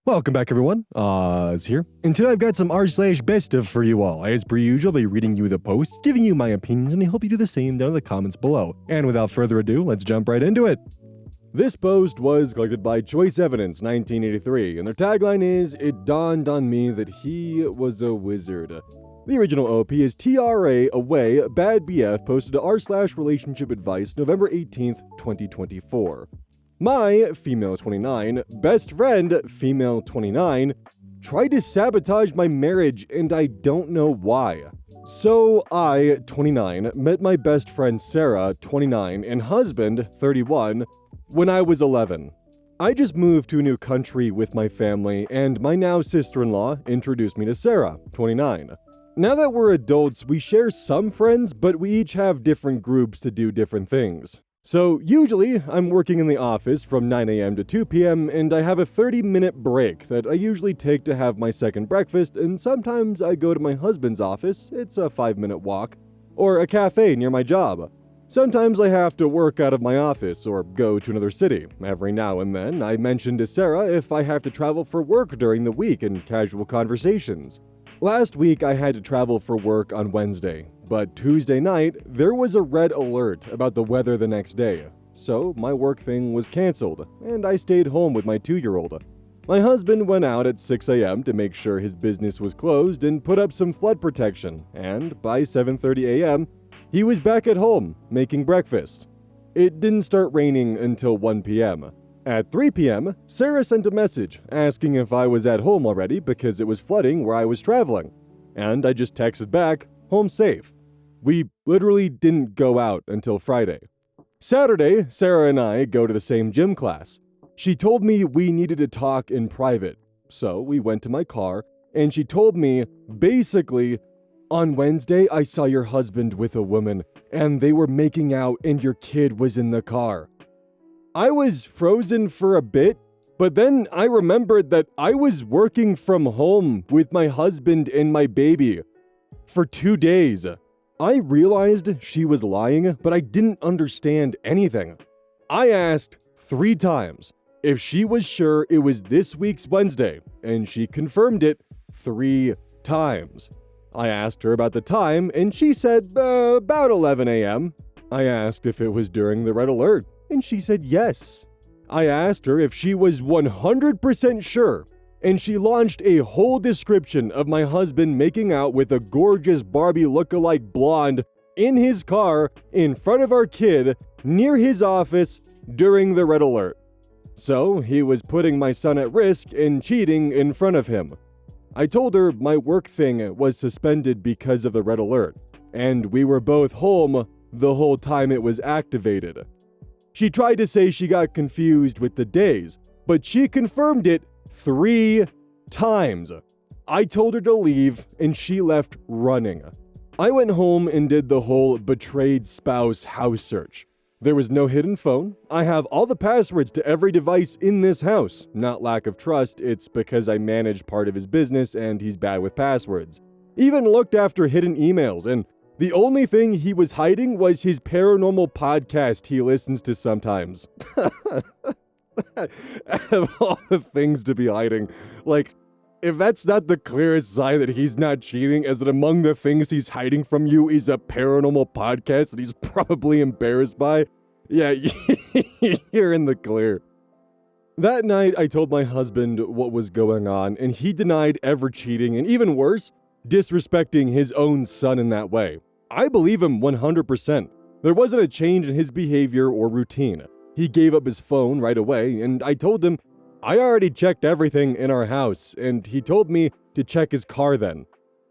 Welcome back, everyone. It's here. And today I've got some r/BestOf for you all. As per usual, I'll be reading you the posts, giving you my opinions, and I hope you do the same down in the comments below. And without further ado, let's jump right into it. This post was collected by Choice Evidence 1983, and their tagline is, "It dawned on me that he was a wizard." The original OP is TRA Away Bad BF posted to r/relationship advice November 18th, 2024. My, female 29, best friend, female 29, tried to sabotage my marriage and I don't know why. So I, 29, met my best friend Sarah, 29, and husband, 31, when I was 11. I just moved to a new country with my family and my now sister-in-law introduced me to Sarah, 29. Now that we're adults, we share some friends, but we each have different groups to do different things. So usually, I'm working in the office from 9 a.m. to 2 p.m. and I have a 30-minute break that I usually take to have my second breakfast, and sometimes I go to my husband's office, it's a 5-minute walk, or a cafe near my job. Sometimes I have to work out of my office or go to another city. Every now and then, I mention to Sarah if I have to travel for work during the week in casual conversations. Last week, I had to travel for work on Wednesday. But Tuesday night, there was a red alert about the weather the next day, so my work thing was canceled, and I stayed home with my 2-year-old. My husband went out at 6 a.m. to make sure his business was closed and put up some flood protection, and by 7:30 a.m., he was back at home, making breakfast. It didn't start raining until 1 p.m. At 3 p.m., Sarah sent a message asking if I was at home already because it was flooding where I was traveling, and I just texted back, "Home safe." We literally didn't go out until Friday. Saturday, Sarah and I go to the same gym class. She told me we needed to talk in private, so we went to my car, and she told me, basically, "On Wednesday, I saw your husband with a woman, and they were making out and your kid was in the car." I was frozen for a bit, but then I remembered that I was working from home with my husband and my baby for 2 days. I realized she was lying, but I didn't understand anything. I asked 3 times if she was sure it was this week's Wednesday, and she confirmed it 3 times. I asked her about the time, and she said about 11 a.m. I asked if it was during the red alert, and she said yes. I asked her if she was 100% sure, and she launched a whole description of my husband making out with a gorgeous Barbie look-alike blonde in his car in front of our kid near his office during the red alert. So he was putting my son at risk and cheating in front of him. I told her my work thing was suspended because of the red alert, and we were both home the whole time it was activated. She tried to say she got confused with the days, but she confirmed it 3 times. I told her to leave, and she left running. I went home and did the whole betrayed spouse house search. There was no hidden phone. I have all the passwords to every device in this house. Not lack of trust, it's because I manage part of his business and he's bad with passwords. Even looked after hidden emails, and the only thing he was hiding was his paranormal podcast he listens to sometimes. Out of all the things to be hiding, like, if that's not the clearest sign that he's not cheating, as that among the things he's hiding from you is a paranormal podcast that he's probably embarrassed by, yeah, you're in the clear. That night, I told my husband what was going on, and he denied ever cheating, and even worse, disrespecting his own son in that way. I believe him 100%. There wasn't a change in his behavior or routine. He gave up his phone right away, and I told him I already checked everything in our house, and he told me to check his car then.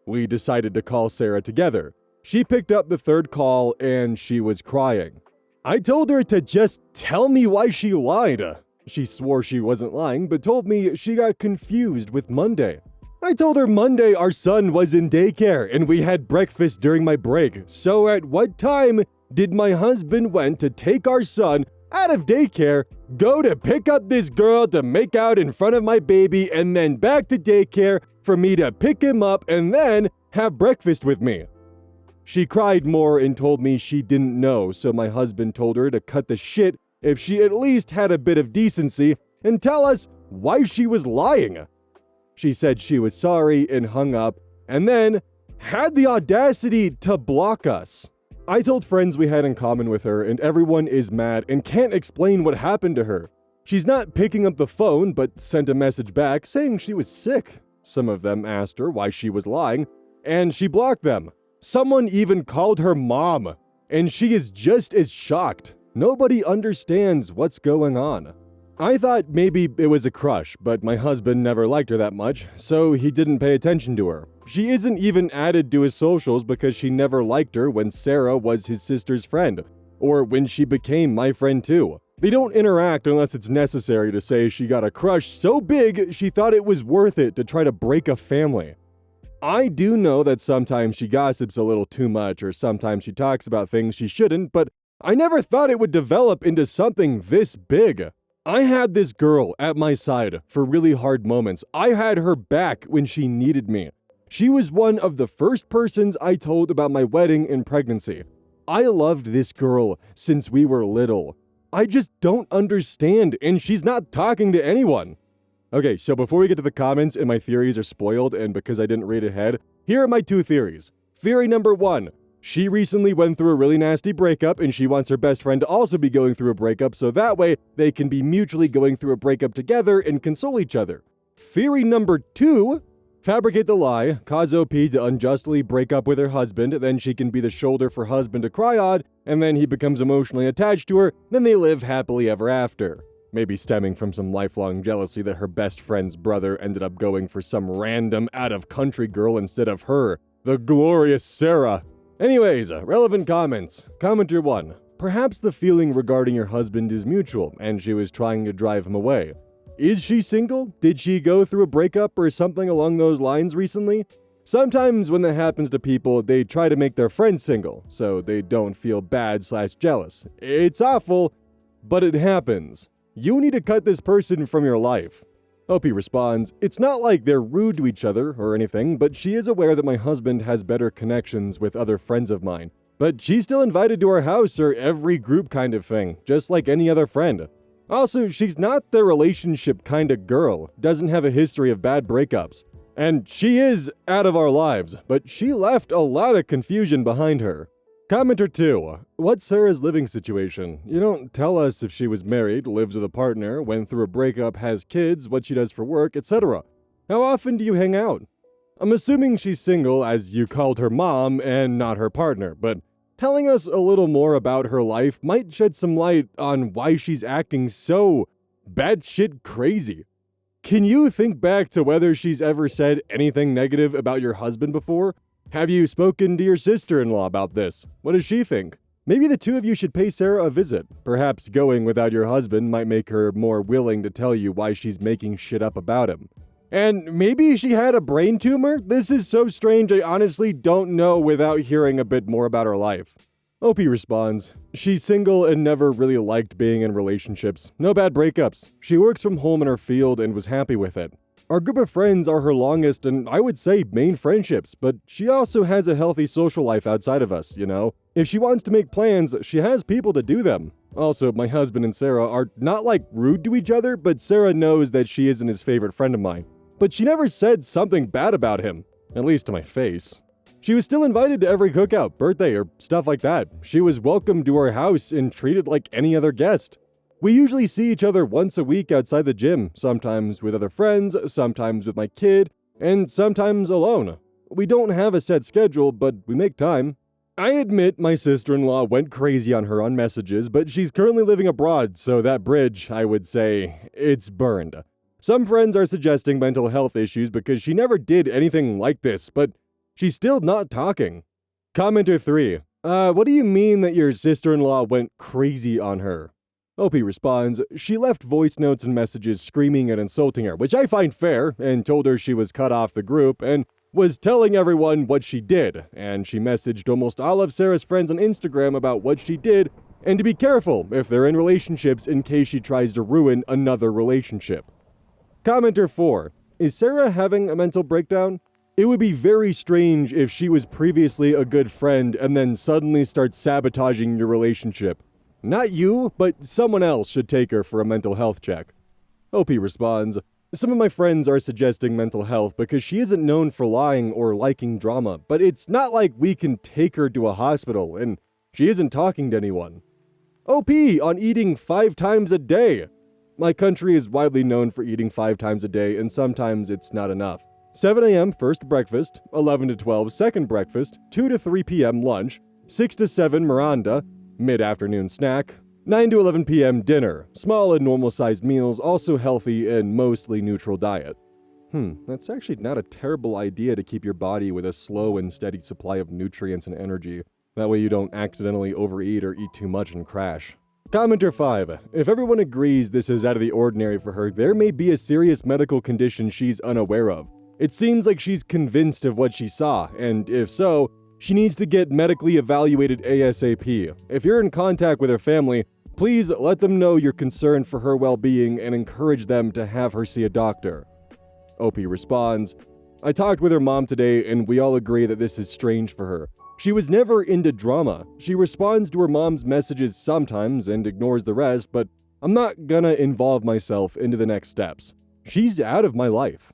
We decided to call Sarah together. She picked up the 3rd call, and she was crying. I told her to just tell me why she lied. She swore she wasn't lying, but told me she got confused with Monday. I told her Monday our son was in daycare, and we had breakfast during my break. So at what time did my husband went to take our son out of daycare, go to pick up this girl to make out in front of my baby, and then back to daycare for me to pick him up and then have breakfast with me? She cried more and told me she didn't know, so my husband told her to cut the shit if she at least had a bit of decency and tell us why she was lying. She said she was sorry and hung up, and then had the audacity to block us. I told friends we had in common with her, and everyone is mad and can't explain what happened to her. She's not picking up the phone, but sent a message back saying she was sick. Some of them asked her why she was lying, and she blocked them. Someone even called her mom, and she is just as shocked. Nobody understands what's going on. I thought maybe it was a crush, but my husband never liked her that much, so he didn't pay attention to her. She isn't even added to his socials because she never liked her when Sarah was his sister's friend, or when she became my friend too. They don't interact unless it's necessary to say she got a crush so big she thought it was worth it to try to break a family. I do know that sometimes she gossips a little too much, or sometimes she talks about things she shouldn't, but I never thought it would develop into something this big. I had this girl at my side for really hard moments. I had her back when she needed me. She was one of the first persons I told about my wedding and pregnancy. I loved this girl since we were little. I just don't understand, and she's not talking to anyone. Okay, so before we get to the comments and my theories are spoiled, and because I didn't read ahead, here are my two theories. Theory number 1. She recently went through a really nasty breakup, and she wants her best friend to also be going through a breakup, so that way they can be mutually going through a breakup together and console each other. Theory number 2. Fabricate the lie, cause OP to unjustly break up with her husband, then she can be the shoulder for husband to cry on, and then he becomes emotionally attached to her, then they live happily ever after. Maybe stemming from some lifelong jealousy that her best friend's brother ended up going for some random out-of-country girl instead of her, the glorious Sarah. Anyways, relevant comments. Commenter 1. Perhaps the feeling regarding your husband is mutual, and she was trying to drive him away. Is she single? Did she go through a breakup or something along those lines recently? Sometimes when that happens to people, they try to make their friends single, so they don't feel bad/jealous. It's awful, but it happens. You need to cut this person from your life. Opie responds, it's not like they're rude to each other or anything, but she is aware that my husband has better connections with other friends of mine. But she's still invited to our house or every group kind of thing, just like any other friend. Also, she's not the relationship kind of girl, doesn't have a history of bad breakups. And she is out of our lives, but she left a lot of confusion behind her. Commenter 2. What's Sarah's living situation? You don't tell us if she was married, lives with a partner, went through a breakup, has kids, what she does for work, etc. How often do you hang out? I'm assuming she's single as you called her mom and not her partner, but telling us a little more about her life might shed some light on why she's acting so batshit crazy. Can you think back to whether she's ever said anything negative about your husband before? Have you spoken to your sister-in-law about this? What does she think? Maybe the two of you should pay Sarah a visit. Perhaps going without your husband might make her more willing to tell you why she's making shit up about him. And maybe she had a brain tumor? This is so strange, I honestly don't know without hearing a bit more about her life. Opie responds, she's single and never really liked being in relationships. No bad breakups. She works from home in her field and was happy with it. Our group of friends are her longest and I would say main friendships, but she also has a healthy social life outside of us, you know? If she wants to make plans, she has people to do them. Also, my husband and Sarah are not like rude to each other, but Sarah knows that she isn't his favorite friend of mine. But she never said something bad about him, at least to my face. She was still invited to every cookout, birthday, or stuff like that. She was welcomed to our house and treated like any other guest. We usually see each other once a week outside the gym, sometimes with other friends, sometimes with my kid, and sometimes alone. We don't have a set schedule, but we make time. I admit my sister-in-law went crazy on her on messages, but she's currently living abroad, so that bridge, I would say, it's burned. Some friends are suggesting mental health issues because she never did anything like this, but she's still not talking. Commenter 3. What do you mean that your sister-in-law went crazy on her? Opie responds, she left voice notes and messages screaming and insulting her, which I find fair, and told her she was cut off the group, and was telling everyone what she did, and she messaged almost all of Sarah's friends on Instagram about what she did, and to be careful if they're in relationships in case she tries to ruin another relationship. Commenter 4. Is Sarah having a mental breakdown? It would be very strange if she was previously a good friend and then suddenly starts sabotaging your relationship. Not you, but someone else should take her for a mental health check. OP responds, some of my friends are suggesting mental health because she isn't known for lying or liking drama, but it's not like we can take her to a hospital, and she isn't talking to anyone. OP on eating 5 times a day. My country is widely known for eating 5 times a day, and sometimes it's not enough. 7 a.m. first breakfast, 11 to 12 second breakfast, 2 to 3 p.m. lunch, 6 to 7 Miranda, mid-afternoon snack, 9 to 11 p.m. dinner, small and normal-sized meals, also healthy and mostly neutral diet. That's actually not a terrible idea to keep your body with a slow and steady supply of nutrients and energy. That way you don't accidentally overeat or eat too much and crash. Commenter 5. If everyone agrees this is out of the ordinary for her, there may be a serious medical condition she's unaware of. It seems like she's convinced of what she saw, and if so, she needs to get medically evaluated ASAP. If you're in contact with her family, please let them know you're concerned for her well-being and encourage them to have her see a doctor. OP responds, I talked with her mom today and we all agree that this is strange for her. She was never into drama. She responds to her mom's messages sometimes and ignores the rest, but I'm not gonna involve myself into the next steps. She's out of my life.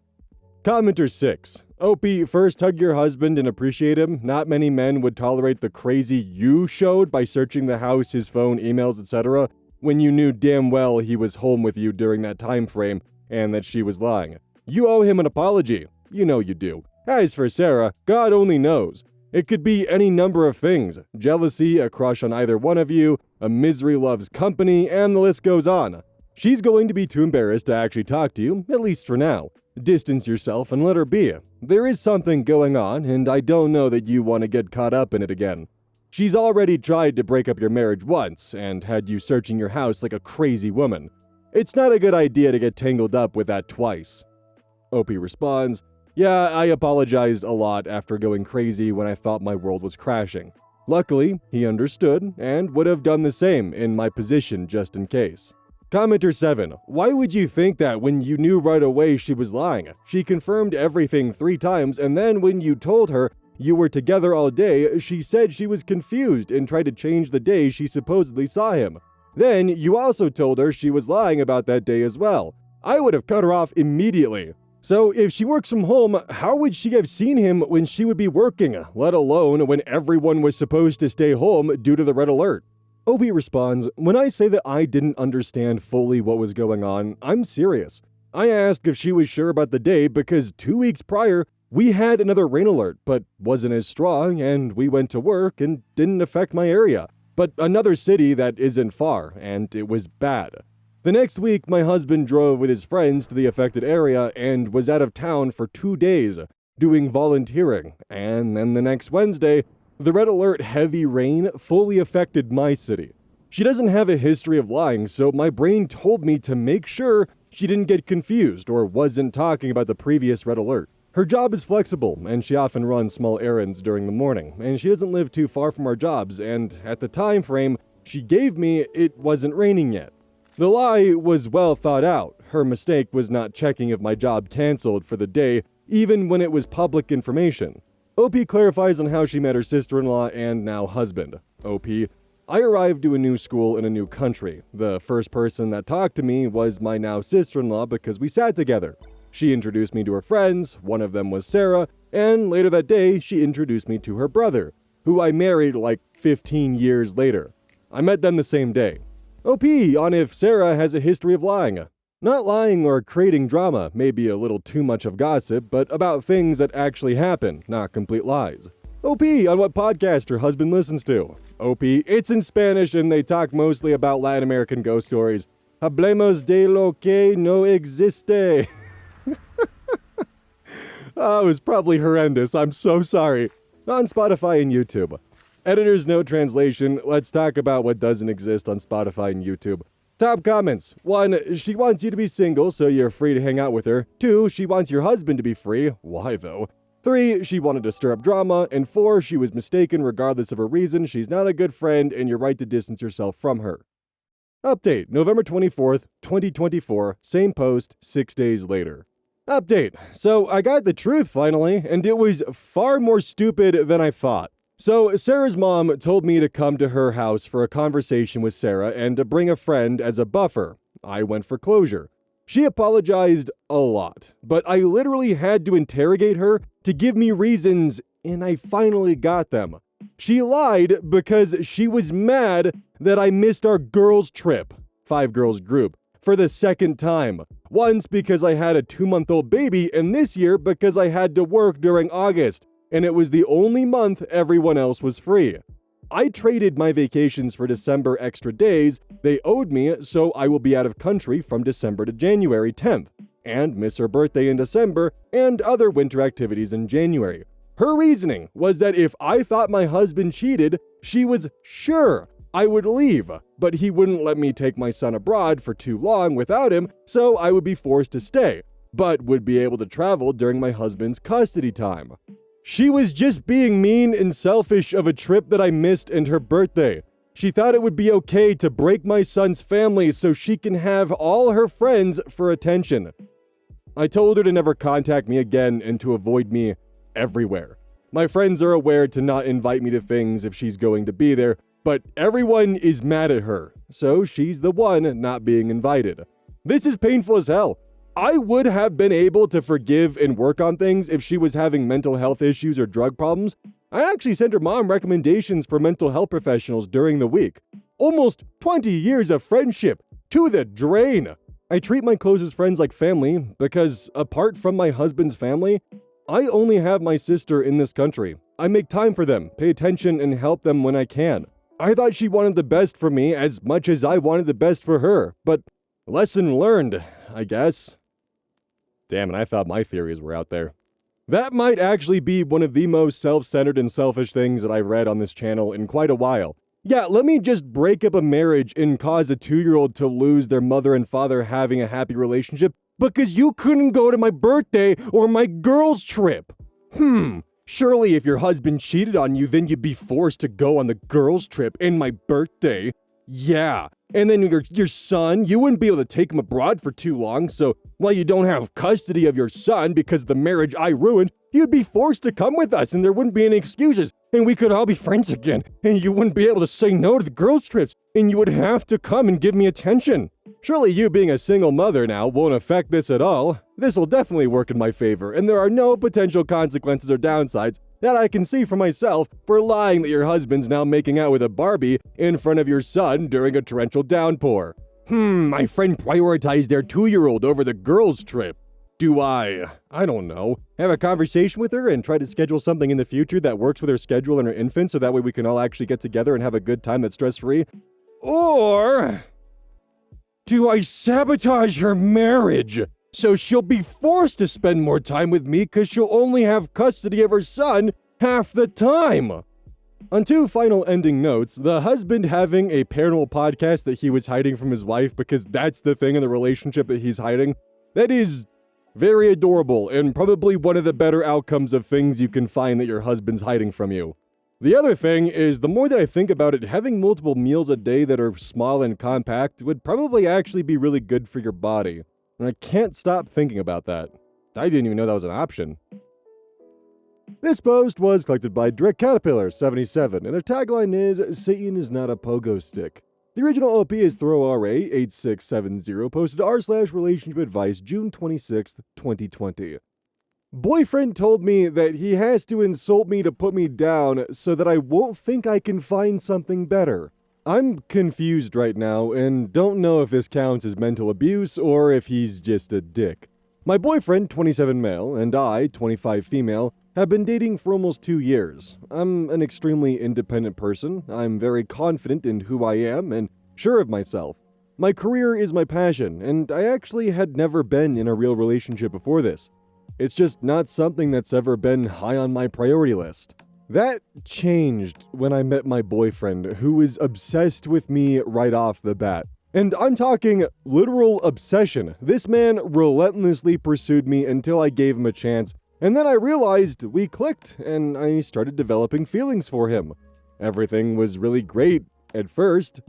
Commenter 6. OP, first hug your husband and appreciate him. Not many men would tolerate the crazy you showed by searching the house, his phone, emails, etc. when you knew damn well he was home with you during that time frame and that she was lying. You owe him an apology. You know you do. As for Sarah, God only knows. It could be any number of things. Jealousy, a crush on either one of you, a misery loves company, and the list goes on. She's going to be too embarrassed to actually talk to you, at least for now. Distance yourself and let her be. There is something going on, and I don't know that you want to get caught up in it again. She's already tried to break up your marriage once, and had you searching your house like a crazy woman. It's not a good idea to get tangled up with that twice. OP responds, yeah, I apologized a lot after going crazy when I thought my world was crashing. Luckily, he understood, and would have done the same in my position just in case. Commenter 7. Why would you think that when you knew right away she was lying? She confirmed everything 3 times, and then when you told her you were together all day, she said she was confused and tried to change the day she supposedly saw him. Then you also told her she was lying about that day as well. I would have cut her off immediately. So if she works from home, how would she have seen him when she would be working, let alone when everyone was supposed to stay home due to the red alert? OP responds, when I say that I didn't understand fully what was going on, I'm serious. I asked if she was sure about the day because 2 weeks prior, we had another rain alert, but wasn't as strong, and we went to work and didn't affect my area. But another city that isn't far, and it was bad. The next week, my husband drove with his friends to the affected area and was out of town for 2 days, doing volunteering, and then the next Wednesday, the red alert heavy rain fully affected my city. She doesn't have a history of lying, so my brain told me to make sure she didn't get confused or wasn't talking about the previous red alert. Her job is flexible, and she often runs small errands during the morning, and she doesn't live too far from our jobs, and at the time frame she gave me, it wasn't raining yet. The lie was well thought out. Her mistake was not checking if my job canceled for the day, even when it was public information. OP clarifies on how she met her sister-in-law and now husband. OP, I arrived to a new school in a new country. The first person that talked to me was my now sister-in-law because we sat together. She introduced me to her friends, one of them was Sarah, and later that day, she introduced me to her brother, who I married like 15 years later. I met them the same day. OP on if Sarah has a history of lying. Not lying or creating drama, maybe a little too much of gossip, but about things that actually happen, not complete lies. OP on what podcast her husband listens to. OP, it's in Spanish and they talk mostly about Latin American ghost stories. Hablemos de lo que no existe. Oh, it was probably horrendous. I'm so sorry. On Spotify and YouTube. Editor's note translation, let's talk about what doesn't exist on Spotify and YouTube. Top comments. 1, she wants you to be single, so you're free to hang out with her. 2, she wants your husband to be free. Why though? 3, she wanted to stir up drama. And 4, she was mistaken regardless of her reason. She's not a good friend, and you're right to distance yourself from her. Update, November 24th, 2024, same post, 6 days later. Update, so I got the truth finally, and it was far more stupid than I thought. So Sarah's mom told me to come to her house for a conversation with Sarah and to bring a friend as a buffer. I went for closure. She apologized a lot, but I literally had to interrogate her to give me reasons, and I finally got them. She lied because she was mad that I missed our girls' trip, 5 girls group, for the second time. Once because I had a 2-month-old baby, and this year because I had to work during August, and it was the only month everyone else was free. I traded my vacations for December extra days they owed me, so I will be out of country from December to January 10th, and miss her birthday in December and other winter activities in January. Her reasoning was that if I thought my husband cheated, she was sure I would leave, but he wouldn't let me take my son abroad for too long without him, so I would be forced to stay, but would be able to travel during my husband's custody time. She was just being mean and selfish of a trip that I missed and her birthday. She thought it would be okay to break my son's family so she can have all her friends for attention. I told her to never contact me again and to avoid me everywhere. My friends are aware to not invite me to things if she's going to be there, but everyone is mad at her, so she's the one not being invited. This is painful as hell. I would have been able to forgive and work on things if she was having mental health issues or drug problems. I actually sent her mom recommendations for mental health professionals during the week. Almost 20 years of friendship to the drain. I treat my closest friends like family because, apart from my husband's family, I only have my sister in this country. I make time for them, pay attention, and help them when I can. I thought she wanted the best for me as much as I wanted the best for her, but lesson learned, I guess. Damn it, I thought my theories were out there. That might actually be one of the most self-centered and selfish things that I've read on this channel in quite a while. Yeah, let me just break up a marriage and cause a 2-year-old to lose their mother and father having a happy relationship because you couldn't go to my birthday or my girls' trip. Surely if your husband cheated on you, then you'd be forced to go on the girls' trip and my birthday. Yeah. And then your son, you wouldn't be able to take him abroad for too long, so while you don't have custody of your son because of the marriage I ruined, you'd be forced to come with us and there wouldn't be any excuses, and we could all be friends again, and you wouldn't be able to say no to the girls' trips, and you would have to come and give me attention. Surely you being a single mother now won't affect this at all. This will definitely work in my favor, and there are no potential consequences or downsides that I can see for myself for lying that your husband's now making out with a Barbie in front of your son during a torrential downpour. My friend prioritized their 2-year-old over the girls' trip. Do I don't know, have a conversation with her and try to schedule something in the future that works with her schedule and her infant so that way we can all actually get together and have a good time that's stress-free? Or do I sabotage her marriage so she'll be forced to spend more time with me because she'll only have custody of her son half the time? On 2 final ending notes, the husband having a paranormal podcast that he was hiding from his wife because that's the thing in the relationship that he's hiding, that is very adorable and probably one of the better outcomes of things you can find that your husband's hiding from you. The other thing is, the more that I think about it, having multiple meals a day that are small and compact would probably actually be really good for your body. And I can't stop thinking about that. I didn't even know that was an option. This post was collected by Direct Caterpillar 77, and their tagline is, "Satan is not a pogo stick." The original OP is ThrowRA 8670, posted r/relationship advice June 26th, 2020. Boyfriend told me that he has to insult me to put me down so that I won't think I can find something better. I'm confused right now and don't know if this counts as mental abuse or if he's just a dick. My boyfriend, 27 male, and I, 25 female, have been dating for almost 2 years. I'm an extremely independent person. I'm very confident in who I am and sure of myself. My career is my passion, and I actually had never been in a real relationship before this. It's just not something that's ever been high on my priority list. That changed when I met my boyfriend, who was obsessed with me right off the bat. And I'm talking literal obsession. This man relentlessly pursued me until I gave him a chance, and then I realized we clicked, and I started developing feelings for him. Everything was really great at first.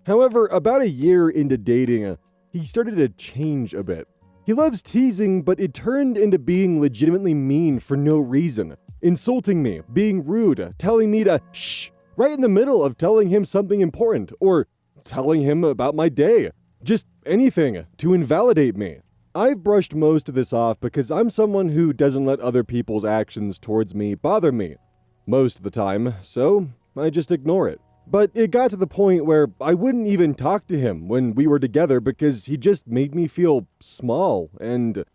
However, about a year into dating, he started to change a bit. He loves teasing, but it turned into being legitimately mean for no reason. Insulting me, being rude, telling me to shh, right in the middle of telling him something important, or telling him about my day. Just anything to invalidate me. I've brushed most of this off because I'm someone who doesn't let other people's actions towards me bother me most of the time, so I just ignore it. But it got to the point where I wouldn't even talk to him when we were together because he just made me feel small and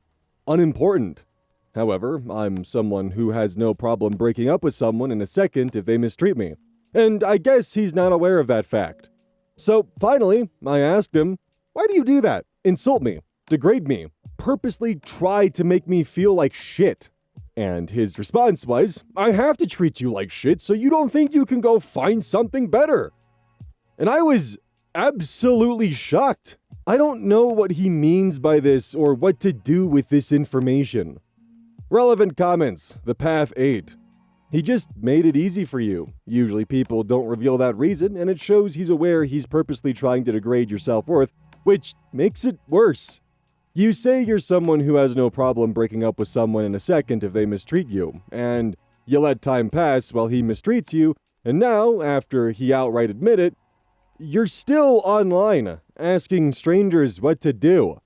unimportant. However, I'm someone who has no problem breaking up with someone in a second if they mistreat me. And I guess he's not aware of that fact. So finally, I asked him, "Why do you do that? Insult me, degrade me, purposely try to make me feel like shit?" And his response was, "I have to treat you like shit so you don't think you can go find something better." And I was absolutely shocked. I don't know what he means by this or what to do with this information. Relevant comments, the path 8. He just made it easy for you. Usually people don't reveal that reason, and it shows he's aware he's purposely trying to degrade your self-worth, which makes it worse. You say you're someone who has no problem breaking up with someone in a second if they mistreat you, and you let time pass while he mistreats you, and now, after he outright admit it, you're still online, asking strangers what to do.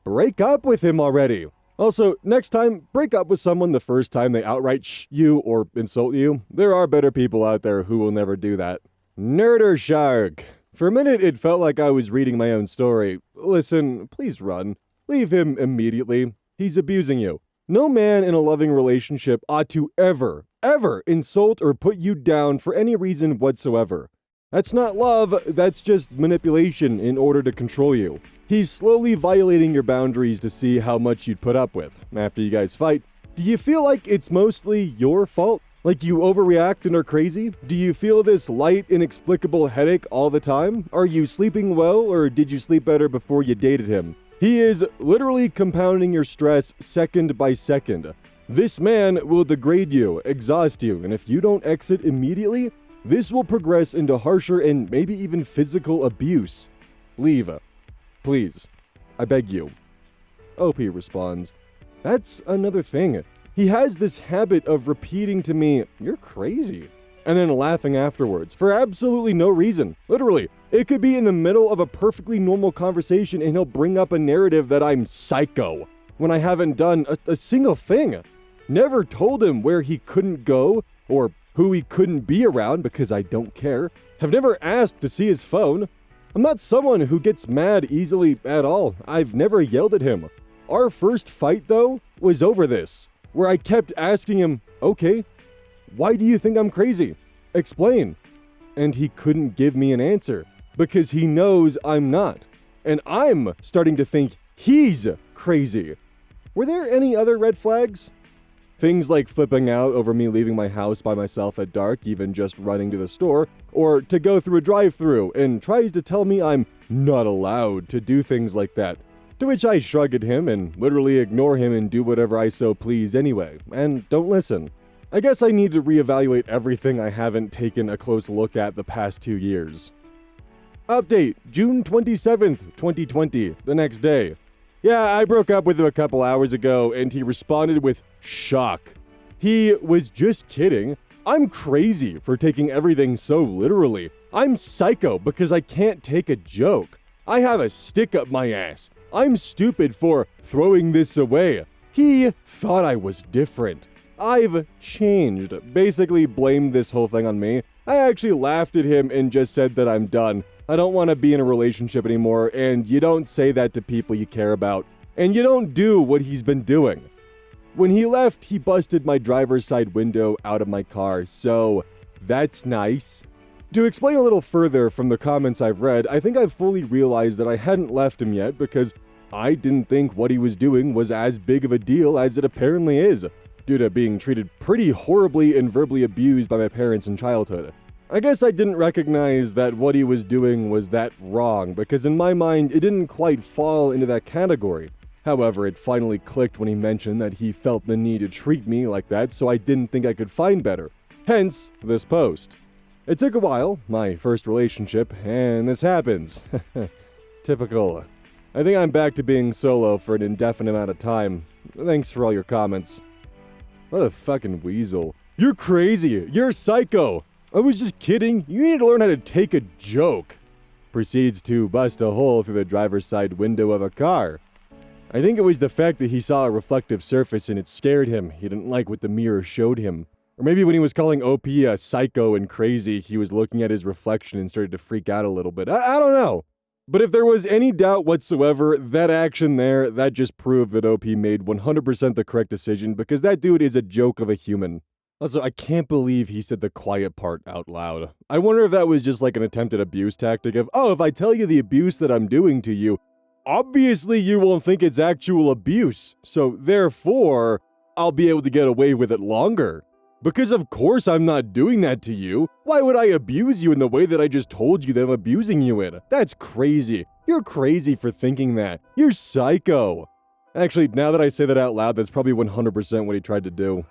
Break up with him already. Also, next time, break up with someone the first time they outright you or insult you. There are better people out there who will never do that. Nerder Shark. For a minute, it felt like I was reading my own story. Listen, please run. Leave him immediately. He's abusing you. No man in a loving relationship ought to ever insult or put you down for any reason whatsoever. That's not love, that's just manipulation in order to control you. He's slowly violating your boundaries to see how much you'd put up with. After you guys fight, do you feel like it's mostly your fault? Like you overreact and are crazy? Do you feel this light, inexplicable headache all the time? Are you sleeping well, or did you sleep better before you dated him? He is literally compounding your stress second by second. This man will degrade you, exhaust you, and if you don't exit immediately, this will progress into harsher and maybe even physical abuse. Leave. Please. I beg you. OP responds, "That's another thing. He has this habit of repeating to me, 'You're crazy,' and then laughing afterwards for absolutely no reason. Literally. It could be in the middle of a perfectly normal conversation and he'll bring up a narrative that I'm psycho when I haven't done a single thing. Never told him where he couldn't go or who he couldn't be around because I don't care. Have never asked to see his phone. I'm not someone who gets mad easily at all. I've never yelled at him. Our first fight, though, was over this, where I kept asking him, 'Okay, why do you think I'm crazy? Explain.' And he couldn't give me an answer. Because he knows I'm not. And I'm starting to think he's crazy. Were there any other red flags? Things like flipping out over me leaving my house by myself at dark, even just running to the store, or to go through a drive-thru and tries to tell me I'm not allowed to do things like that. To which I shrug at him and literally ignore him and do whatever I so please anyway, and don't listen. I guess I need to reevaluate everything I haven't taken a close look at the past 2 years. Update, June 27th, 2020, the next day. Yeah, I broke up with him a couple hours ago, and he responded with shock. He was just kidding. I'm crazy for taking everything so literally. I'm psycho because I can't take a joke. I have a stick up my ass. I'm stupid for throwing this away. He thought I was different. I've changed. Basically blamed this whole thing on me. I actually laughed at him and just said that I'm done. I don't want to be in a relationship anymore, and you don't say that to people you care about. And you don't do what he's been doing. When he left, he busted my driver's side window out of my car, so that's nice. To explain a little further from the comments I've read, I think I've fully realized that I hadn't left him yet because I didn't think what he was doing was as big of a deal as it apparently is, due to being treated pretty horribly and verbally abused by my parents in childhood. I guess I didn't recognize that what he was doing was that wrong, because in my mind, it didn't quite fall into that category. However, it finally clicked when he mentioned that he felt the need to treat me like that, so I didn't think I could find better. Hence, this post. It took a while, my first relationship, and this happens. Typical. I think I'm back to being solo for an indefinite amount of time. Thanks for all your comments. What a fucking weasel. You're crazy. You're psycho. I was just kidding. You need to learn how to take a joke. proceeds to bust a hole through the driver's side window of a car. I think it was the fact that he saw a reflective surface and it scared him. He didn't like what the mirror showed him. Or maybe when he was calling OP a psycho and crazy, he was looking at his reflection and started to freak out a little bit. I don't know. But if there was any doubt whatsoever, that action there, that just proved that OP made 100% the correct decision, because that dude is a joke of a human. Also, I can't believe he said the quiet part out loud. I wonder if that was just like an attempted abuse tactic of, oh, if I tell you the abuse that I'm doing to you, obviously you won't think it's actual abuse, so therefore, I'll be able to get away with it longer. Because of course I'm not doing that to you. Why would I abuse you in the way that I just told you that I'm abusing you in? That's crazy. You're crazy for thinking that. You're psycho. Actually, now that I say that out loud, that's probably 100% what he tried to do.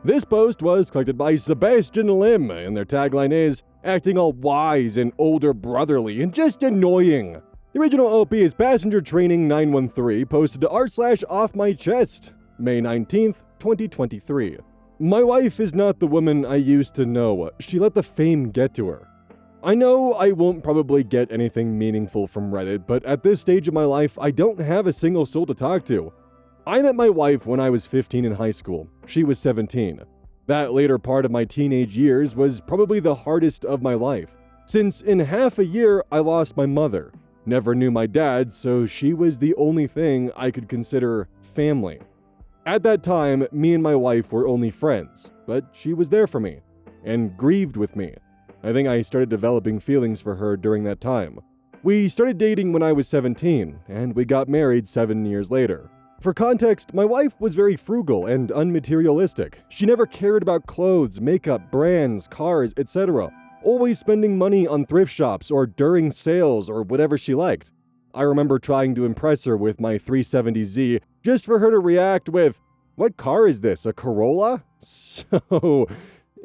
This post was collected by Sebastian Lim, and their tagline is, acting all wise and older brotherly and just annoying. The original OP is Passenger Training 913, posted to r/offmychest, May 19th, 2023. My wife is not the woman I used to know. She let the fame get to her. I know I won't probably get anything meaningful from Reddit, but at this stage of my life, I don't have a single soul to talk to. I met my wife when I was 15 in high school. She was 17. That later part of my teenage years was probably the hardest of my life, since in half a year I lost my mother. Never knew my dad, so she was the only thing I could consider family. At that time, me and my wife were only friends, but she was there for me, and grieved with me. I think I started developing feelings for her during that time. We started dating when I was 17, and we got married 7 years later. For context, my wife was very frugal and unmaterialistic. She never cared about clothes, makeup, brands, cars, etc., always spending money on thrift shops or during sales or whatever she liked. I remember trying to impress her with my 370Z just for her to react with, "What car is this, a Corolla?" So,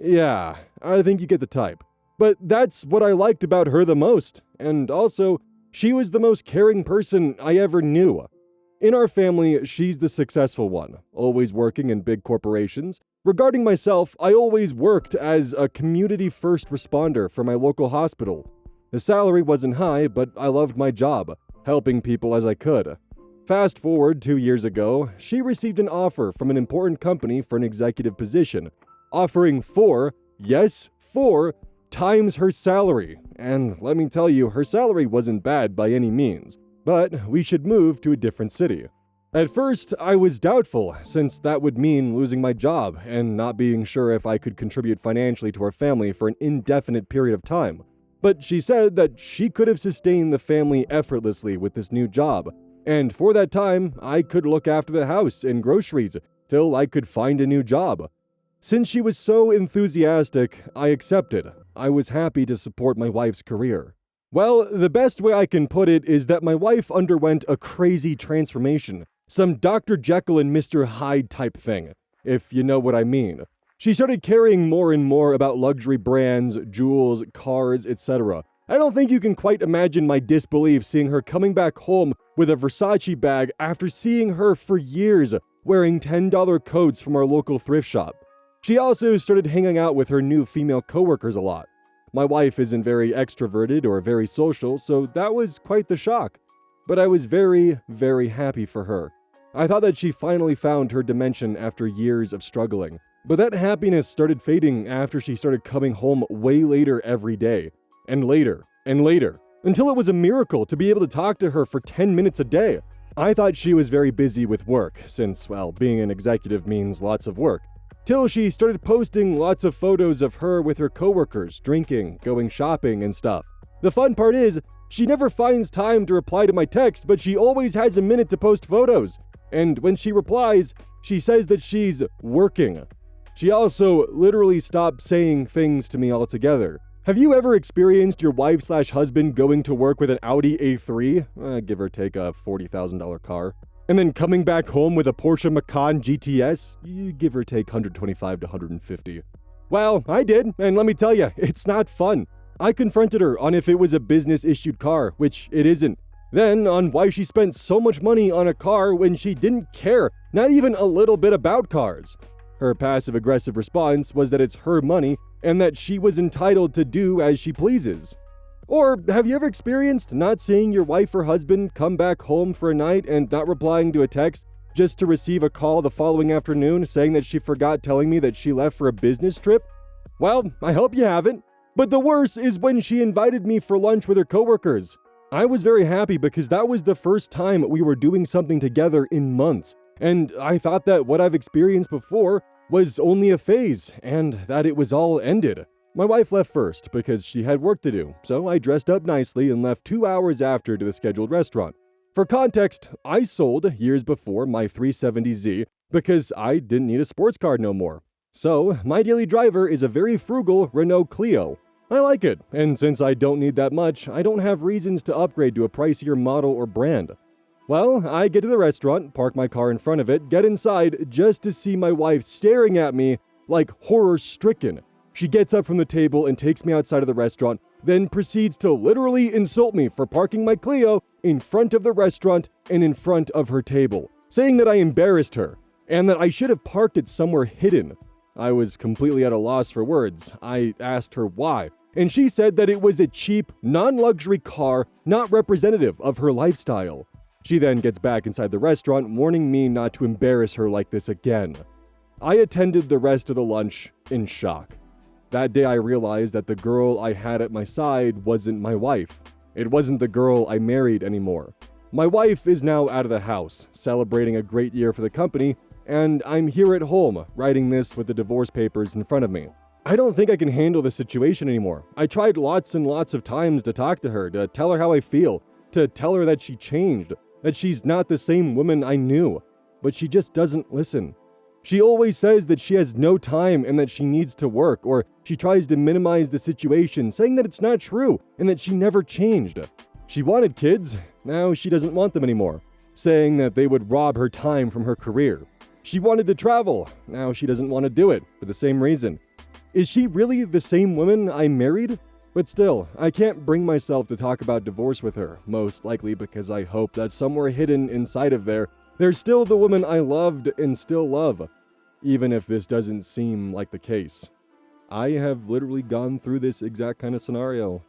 yeah, I think you get the type. But that's what I liked about her the most, and also, she was the most caring person I ever knew. In our family, she's the successful one, always working in big corporations. Regarding myself, I always worked as a community first responder for my local hospital. The salary wasn't high, but I loved my job, helping people as I could. Fast forward 2 years ago, she received an offer from an important company for an executive position, offering 4 times her salary. And let me tell you, her salary wasn't bad by any means, but we should move to a different city. At first, I was doubtful, since that would mean losing my job and not being sure if I could contribute financially to our family for an indefinite period of time. But she said that she could have sustained the family effortlessly with this new job, and for that time, I could look after the house and groceries till I could find a new job. Since she was so enthusiastic, I accepted. I was happy to support my wife's career. Well, the best way I can put it is that my wife underwent a crazy transformation, some Dr. Jekyll and Mr. Hyde type thing, if you know what I mean. She started caring more and more about luxury brands, jewels, cars, etc. I don't think you can quite imagine my disbelief seeing her coming back home with a Versace bag after seeing her for years wearing $10 coats from our local thrift shop. She also started hanging out with her new female coworkers a lot. My wife isn't very extroverted or very social, so that was quite the shock. But I was very, very happy for her. I thought that she finally found her dimension after years of struggling. But that happiness started fading after she started coming home way later every day. And later, until it was a miracle to be able to talk to her for 10 minutes a day. I thought she was very busy with work, since, well, being an executive means lots of work. Till she started posting lots of photos of her with her coworkers, drinking, going shopping, and stuff. The fun part is, she never finds time to reply to my text, but she always has a minute to post photos. And when she replies, she says that she's working. She also literally stopped saying things to me altogether. Have you ever experienced your wife/husband going to work with an Audi A3, give or take a $40,000 car, and then coming back home with a Porsche Macan GTS, give or take 125 to 150? Well, I did, and let me tell you, it's not fun. I confronted her on if it was a business-issued car, which it isn't. Then on why she spent so much money on a car when she didn't care, not even a little bit about cars. Her passive-aggressive response was that it's her money and that she was entitled to do as she pleases. Or have you ever experienced not seeing your wife or husband come back home for a night and not replying to a text just to receive a call the following afternoon saying that she forgot telling me that she left for a business trip? Well, I hope you haven't. But the worst is when she invited me for lunch with her coworkers. I was very happy because that was the first time we were doing something together in months. And I thought that what I've experienced before was only a phase and that it was all ended. My wife left first because she had work to do, so I dressed up nicely and left 2 hours after to the scheduled restaurant. For context, I sold, years before, my 370Z because I didn't need a sports car no more. So, my daily driver is a very frugal Renault Clio. I like it, and since I don't need that much, I don't have reasons to upgrade to a pricier model or brand. Well, I get to the restaurant, park my car in front of it, get inside just to see my wife staring at me like horror-stricken. She gets up from the table and takes me outside of the restaurant, then proceeds to literally insult me for parking my Clio in front of the restaurant and in front of her table, saying that I embarrassed her and that I should have parked it somewhere hidden. I was completely at a loss for words. I asked her why, and she said that it was a cheap, non-luxury car not representative of her lifestyle. She then gets back inside the restaurant, warning me not to embarrass her like this again. I attended the rest of the lunch in shock. That day I realized that the girl I had at my side wasn't my wife. It wasn't the girl I married anymore. My wife is now out of the house, celebrating a great year for the company, and I'm here at home, writing this with the divorce papers in front of me. I don't think I can handle this situation anymore. I tried lots and lots of times to talk to her, to tell her how I feel, to tell her that she changed, that she's not the same woman I knew, but she just doesn't listen. She always says that she has no time and that she needs to work, or she tries to minimize the situation, saying that it's not true and that she never changed. She wanted kids, now she doesn't want them anymore, saying that they would rob her time from her career. She wanted to travel, now she doesn't want to do it for the same reason. Is she really the same woman I married? But still, I can't bring myself to talk about divorce with her, most likely because I hope that somewhere hidden inside of there's still the woman I loved and still love, even if this doesn't seem like the case. I have literally gone through this exact kind of scenario.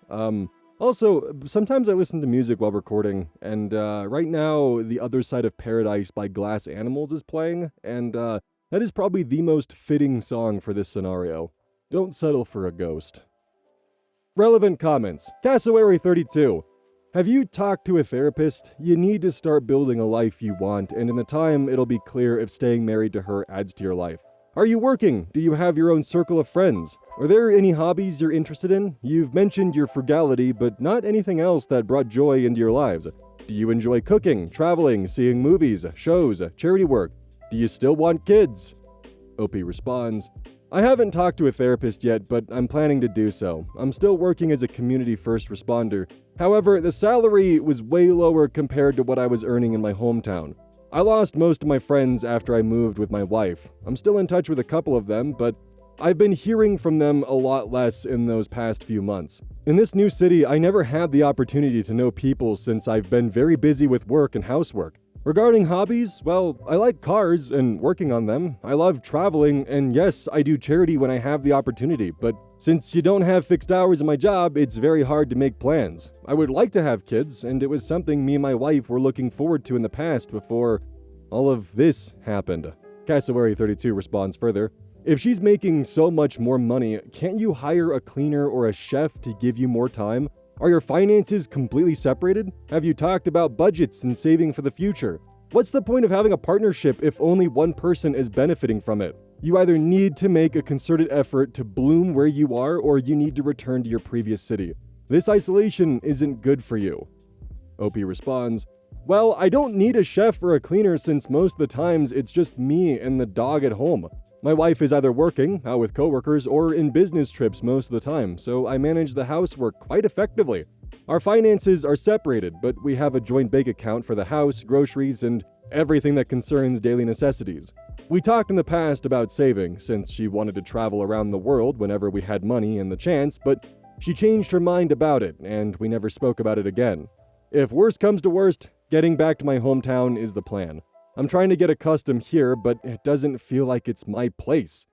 Also, sometimes I listen to music while recording, and right now, The Other Side of Paradise by Glass Animals is playing, and that is probably the most fitting song for this scenario. Don't settle for a ghost. Relevant comments. Cassowary32. Have you talked to a therapist? You need to start building a life you want, and in the time, it'll be clear if staying married to her adds to your life. Are you working? Do you have your own circle of friends? Are there any hobbies you're interested in? You've mentioned your frugality, but not anything else that brought joy into your lives. Do you enjoy cooking, traveling, seeing movies, shows, charity work? Do you still want kids? OP responds, I haven't talked to a therapist yet, but I'm planning to do so. I'm still working as a community first responder. However, the salary was way lower compared to what I was earning in my hometown. I lost most of my friends after I moved with my wife. I'm still in touch with a couple of them, but I've been hearing from them a lot less in those past few months. In this new city, I never had the opportunity to know people since I've been very busy with work and housework. Regarding hobbies, well, I like cars and working on them. I love traveling, and yes, I do charity when I have the opportunity, but since you don't have fixed hours in my job, it's very hard to make plans. I would like to have kids, and it was something me and my wife were looking forward to in the past before all of this happened. Cassowary32 responds further, if she's making so much more money, can't you hire a cleaner or a chef to give you more time? Are your finances completely separated? Have you talked about budgets and saving for the future? What's the point of having a partnership if only one person is benefiting from it? You either need to make a concerted effort to bloom where you are, or you need to return to your previous city. This isolation isn't good for you. OP responds, well, I don't need a chef or a cleaner since most of the times it's just me and the dog at home. My wife is either working, out with coworkers, or in business trips most of the time, so I manage the housework quite effectively. Our finances are separated, but we have a joint bank account for the house, groceries, and everything that concerns daily necessities. We talked in the past about saving, since she wanted to travel around the world whenever we had money and the chance, but she changed her mind about it, and we never spoke about it again. If worst comes to worst, getting back to my hometown is the plan. I'm trying to get accustomed here, but it doesn't feel like it's my place.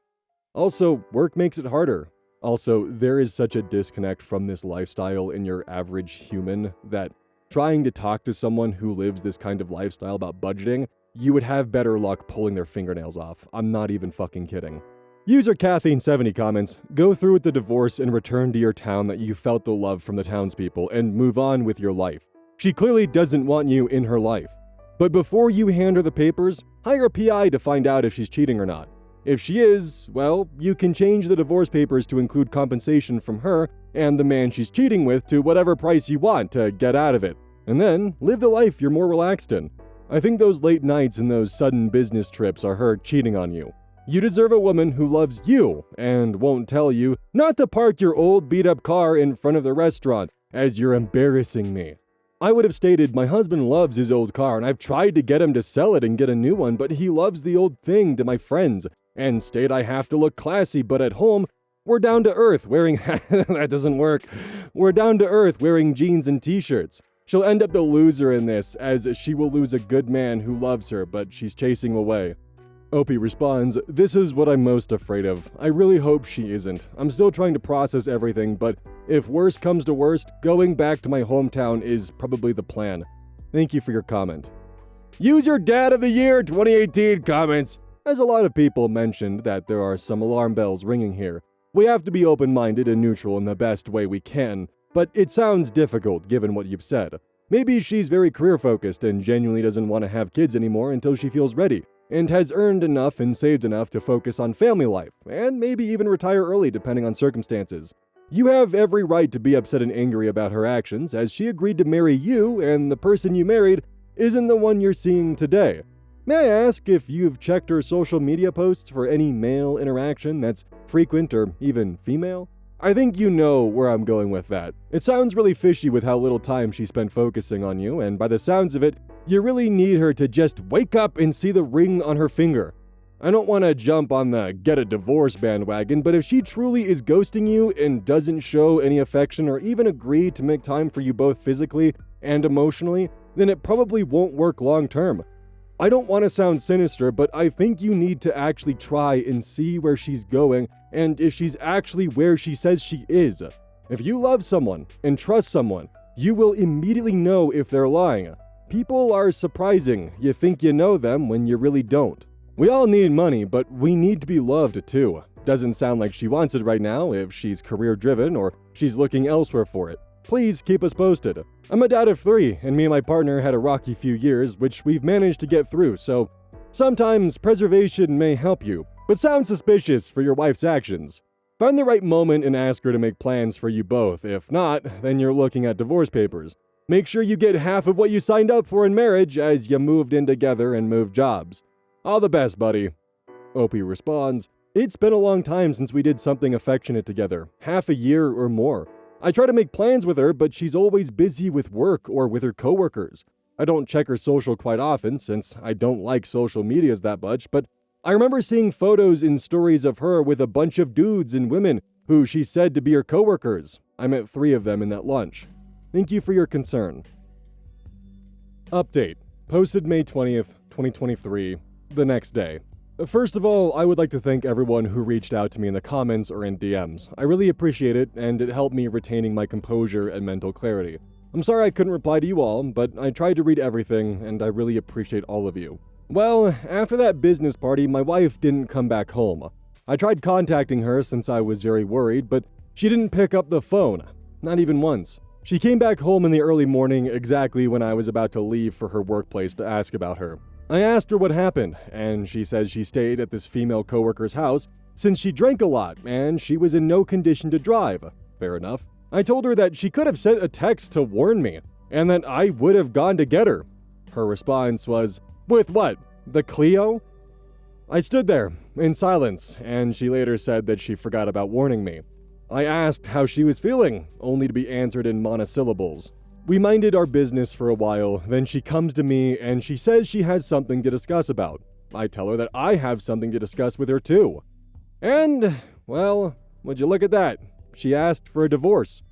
Also, work makes it harder. Also, there is such a disconnect from this lifestyle in your average human that trying to talk to someone who lives this kind of lifestyle about budgeting, you would have better luck pulling their fingernails off. I'm not even fucking kidding. User Kathleen70 comments, go through with the divorce and return to your town that you felt the love from the townspeople and move on with your life. She clearly doesn't want you in her life. But before you hand her the papers, hire a PI to find out if she's cheating or not. If she is, well, you can change the divorce papers to include compensation from her and the man she's cheating with to whatever price you want to get out of it. And then, live the life you're more relaxed in. I think those late nights and those sudden business trips are her cheating on you. You deserve a woman who loves you and won't tell you not to park your old beat-up car in front of the restaurant, as you're embarrassing me. I would have stated my husband loves his old car and I've tried to get him to sell it and get a new one, but he loves the old thing to my friends, and state I have to look classy, but at home, we're down to earth wearing that doesn't work. We're down to earth wearing jeans and t-shirts. She'll end up the loser in this, as she will lose a good man who loves her, but she's chasing him away. Opie responds, this is what I'm most afraid of. I really hope she isn't. I'm still trying to process everything, but if worst comes to worst, going back to my hometown is probably the plan. Thank you for your comment. User Dad of the Year 2018 comments, as a lot of people mentioned that there are some alarm bells ringing here. We have to be open-minded and neutral in the best way we can, but it sounds difficult given what you've said. Maybe she's very career-focused and genuinely doesn't want to have kids anymore until she feels ready, and has earned enough and saved enough to focus on family life, and maybe even retire early depending on circumstances. You have every right to be upset and angry about her actions, as she agreed to marry you, and the person you married isn't the one you're seeing today. May I ask if you've checked her social media posts for any male interaction that's frequent or even female? I think you know where I'm going with that. It sounds really fishy with how little time she spent focusing on you, and by the sounds of it, you really need her to just wake up and see the ring on her finger. I don't want to jump on the get a divorce bandwagon, but if she truly is ghosting you and doesn't show any affection or even agree to make time for you both physically and emotionally, then it probably won't work long term. I don't want to sound sinister, but I think you need to actually try and see where she's going and if she's actually where she says she is. If you love someone and trust someone, you will immediately know if they're lying. People are surprising. You think you know them when you really don't. We all need money, but we need to be loved too. Doesn't sound like she wants it right now if she's career-driven or she's looking elsewhere for it. Please keep us posted. I'm a dad of 3, and me and my partner had a rocky few years, which we've managed to get through, so sometimes preservation may help you, but sounds suspicious for your wife's actions. Find the right moment and ask her to make plans for you both. If not, then you're looking at divorce papers. Make sure you get half of what you signed up for in marriage as you moved in together and moved jobs. All the best, buddy. Opie responds, it's been a long time since we did something affectionate together, half a year or more. I try to make plans with her, but she's always busy with work or with her coworkers. I don't check her social quite often since I don't like social medias that much, but I remember seeing photos and stories of her with a bunch of dudes and women who she said to be her coworkers. I met 3 of them in that lunch. Thank you for your concern. Update. Posted May 20th, 2023, the next day. First of all, I would like to thank everyone who reached out to me in the comments or in DMs. I really appreciate it, and it helped me retaining my composure and mental clarity. I'm sorry I couldn't reply to you all, but I tried to read everything, and I really appreciate all of you. Well, after that business party, my wife didn't come back home. I tried contacting her since I was very worried, but she didn't pick up the phone. Not even once. She came back home in the early morning exactly when I was about to leave for her workplace to ask about her. I asked her what happened, and she said she stayed at this female coworker's house since she drank a lot and she was in no condition to drive. Fair enough. I told her that she could have sent a text to warn me, and that I would have gone to get her. Her response was, with what? The Clio? I stood there, in silence, and she later said that she forgot about warning me. I asked how she was feeling, only to be answered in monosyllables. We minded our business for a while, then she comes to me and she says she has something to discuss about. I tell her that I have something to discuss with her too. And, well, would you look at that? She asked for a divorce.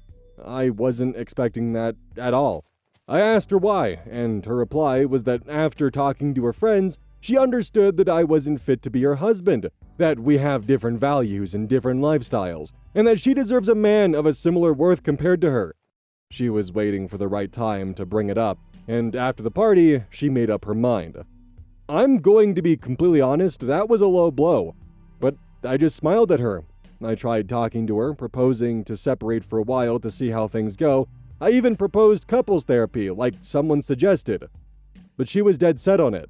I wasn't expecting that at all. I asked her why, and her reply was that after talking to her friends, She understood that I wasn't fit to be her husband, that we have different values and different lifestyles, and that she deserves a man of a similar worth compared to her. She was waiting for the right time to bring it up, and after the party, she made up her mind. I'm going to be completely honest, that was a low blow, but I just smiled at her. I tried talking to her, proposing to separate for a while to see how things go. I even proposed couples therapy, like someone suggested. But she was dead set on it.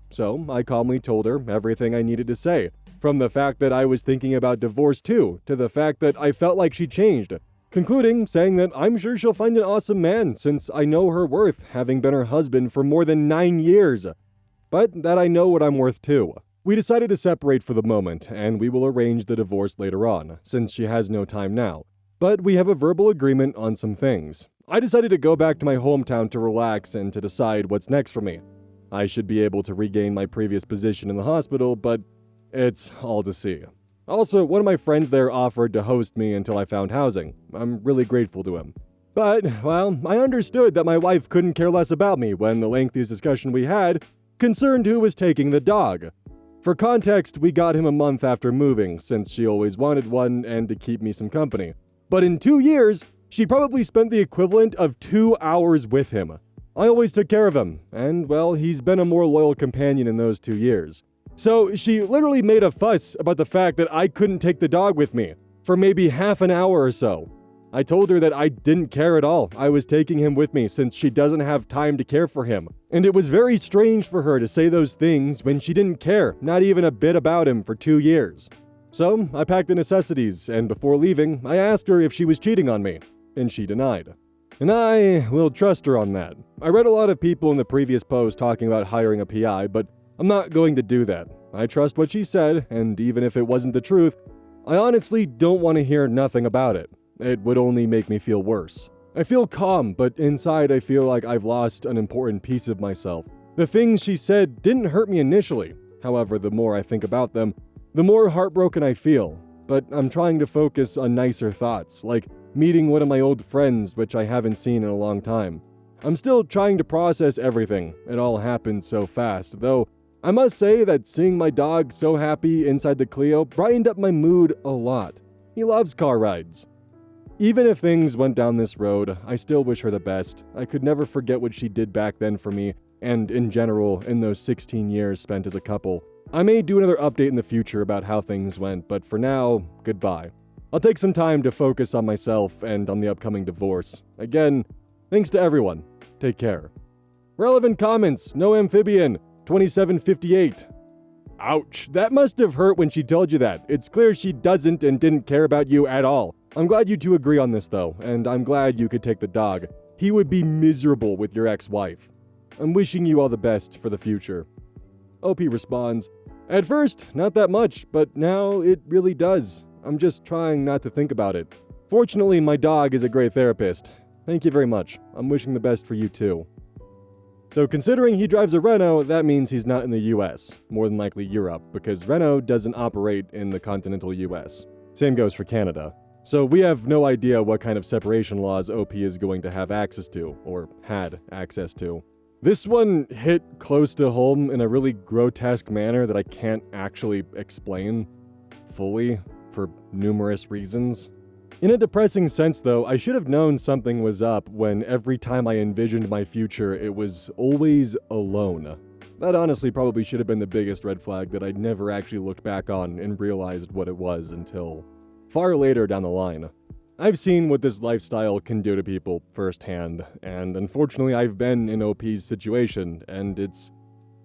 So I calmly told her everything I needed to say, from the fact that I was thinking about divorce too, to the fact that I felt like she changed, concluding saying that I'm sure she'll find an awesome man since I know her worth, having been her husband for more than 9 years. But that I know what I'm worth too. We decided to separate for the moment, and we will arrange the divorce later on, since she has no time now. But we have a verbal agreement on some things. I decided to go back to my hometown to relax and to decide what's next for me. I should be able to regain my previous position in the hospital, but it's all to see. Also, one of my friends there offered to host me until I found housing. I'm really grateful to him. But, well, I understood that my wife couldn't care less about me when the lengthiest discussion we had concerned who was taking the dog. For context, we got him a month after moving, since she always wanted one and to keep me some company. But in 2 years, she probably spent the equivalent of 2 hours with him. I always took care of him, and well, he's been a more loyal companion in those 2 years. So she literally made a fuss about the fact that I couldn't take the dog with me for maybe half an hour or so. I told her that I didn't care at all. I was taking him with me since she doesn't have time to care for him. And it was very strange for her to say those things when she didn't care, not even a bit about him for 2 years. So I packed the necessities, and before leaving, I asked her if she was cheating on me, and she denied. And I will trust her on that. I read a lot of people in the previous post talking about hiring a PI, but I'm not going to do that. I trust what she said, and even if it wasn't the truth, I honestly don't want to hear nothing about it. It would only make me feel worse. I feel calm, but inside I feel like I've lost an important piece of myself. The things she said didn't hurt me initially. However, the more I think about them, the more heartbroken I feel. But I'm trying to focus on nicer thoughts, like meeting one of my old friends, which I haven't seen in a long time. I'm still trying to process everything. It all happened so fast, though I must say that seeing my dog so happy inside the Clio brightened up my mood a lot. He loves car rides. Even if things went down this road, I still wish her the best. I could never forget what she did back then for me, and in general, in those 16 years spent as a couple. I may do another update in the future about how things went, but for now, goodbye. I'll take some time to focus on myself and on the upcoming divorce. Again, thanks to everyone. Take care. Relevant comments, no amphibian, 2758. Ouch, that must have hurt when she told you that. It's clear she doesn't and didn't care about you at all. I'm glad you two agree on this though, and I'm glad you could take the dog. He would be miserable with your ex-wife. I'm wishing you all the best for the future. OP responds, at first, not that much, but now it really does. I'm just trying not to think about it. Fortunately, my dog is a great therapist. Thank you very much. I'm wishing the best for you too. So considering he drives a Renault, that means he's not in the US, more than likely Europe, because Renault doesn't operate in the continental US. Same goes for Canada. So we have no idea what kind of separation laws OP is going to have access to, or had access to. This one hit close to home in a really grotesque manner that I can't actually explain fully for numerous reasons. In a depressing sense though, I should have known something was up when every time I envisioned my future, it was always alone. That honestly probably should have been the biggest red flag that I'd never actually looked back on and realized what it was until far later down the line. I've seen what this lifestyle can do to people firsthand, and unfortunately I've been in OP's situation, and it's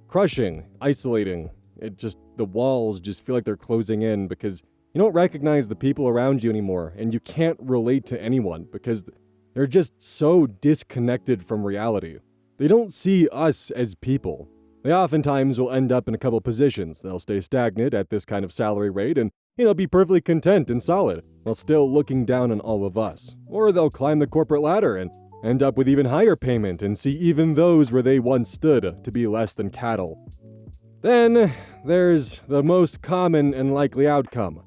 crushing, isolating. The walls just feel like they're closing in because you don't recognize the people around you anymore, and you can't relate to anyone because they're just so disconnected from reality. They don't see us as people. They oftentimes will end up in a couple positions. They'll stay stagnant at this kind of salary rate and be perfectly content and solid, while still looking down on all of us. Or they'll climb the corporate ladder and end up with even higher payment and see even those where they once stood to be less than cattle. Then there's the most common and likely outcome.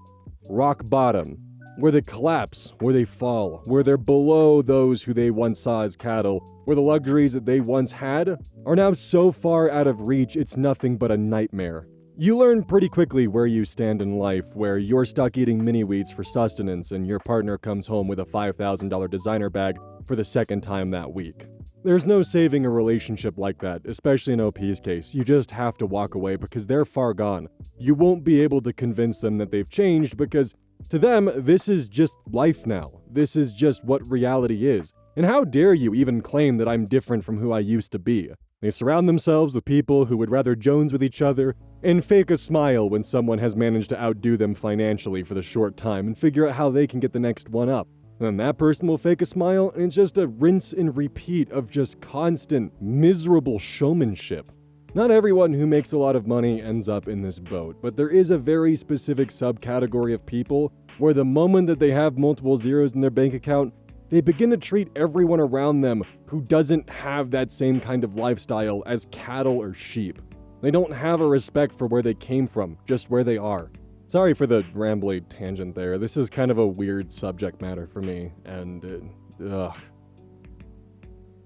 Rock bottom. Where they collapse, where they fall, where they're below those who they once saw as cattle, where the luxuries that they once had are now so far out of reach it's nothing but a nightmare. You learn pretty quickly where you stand in life, where you're stuck eating mini-wheats for sustenance and your partner comes home with a $5,000 designer bag for the second time that week. There's no saving a relationship like that, especially in OP's case. You just have to walk away because they're far gone. You won't be able to convince them that they've changed because to them, this is just life now. This is just what reality is. And how dare you even claim that I'm different from who I used to be? They surround themselves with people who would rather jones with each other and fake a smile when someone has managed to outdo them financially for the short time and figure out how they can get the next one up. And then that person will fake a smile, and it's just a rinse and repeat of just constant, miserable showmanship. Not everyone who makes a lot of money ends up in this boat, but there is a very specific subcategory of people where the moment that they have multiple zeros in their bank account, they begin to treat everyone around them who doesn't have that same kind of lifestyle as cattle or sheep. They don't have a respect for where they came from, just where they are. Sorry for the rambly tangent there. This is kind of a weird subject matter for me, and ugh.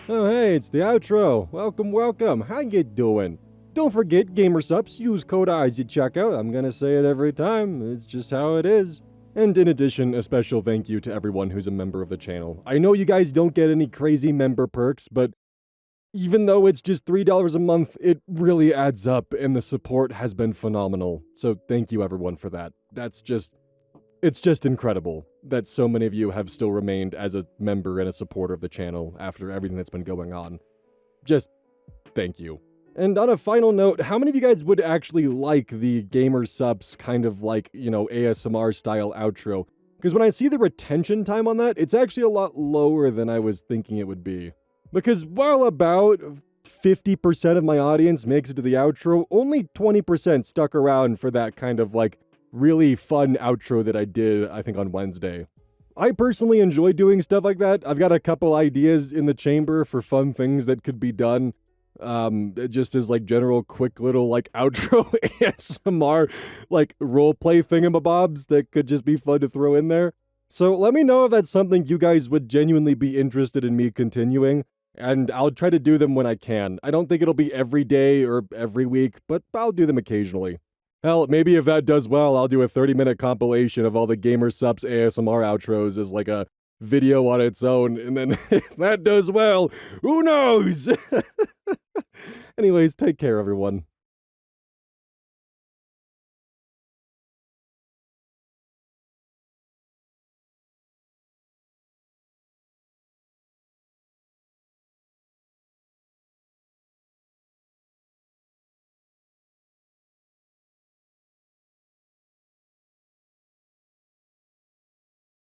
Oh hey, it's the outro. Welcome. How you doing? Don't forget, GamerSups, use code KEYZ at checkout. I'm gonna say it every time. It's just how it is. And in addition, a special thank you to everyone who's a member of the channel. I know you guys don't get any crazy member perks, but even though it's just $3 a month, it really adds up, and the support has been phenomenal. So thank you everyone for that. It's just incredible that so many of you have still remained as a member and a supporter of the channel after everything that's been going on. Just thank you. And on a final note, how many of you guys would actually like the GamerSups kind of like, ASMR style outro? Because when I see the retention time on that, it's actually a lot lower than I was thinking it would be. Because while about 50% of my audience makes it to the outro, only 20% stuck around for that kind of like really fun outro that I did, I think, on Wednesday. I personally enjoy doing stuff like that. I've got a couple ideas in the chamber for fun things that could be done. Just as like general quick little like outro ASMR like roleplay thingamabobs that could just be fun to throw in there. So let me know if that's something you guys would genuinely be interested in me continuing, and I'll try to do them when I can. I don't think it'll be every day or every week, but I'll do them occasionally. Hell, maybe if that does well, I'll do a 30-minute compilation of all the GamerSups ASMR outros as like a video on its own, and then if that does well, who knows? Anyways, take care, everyone.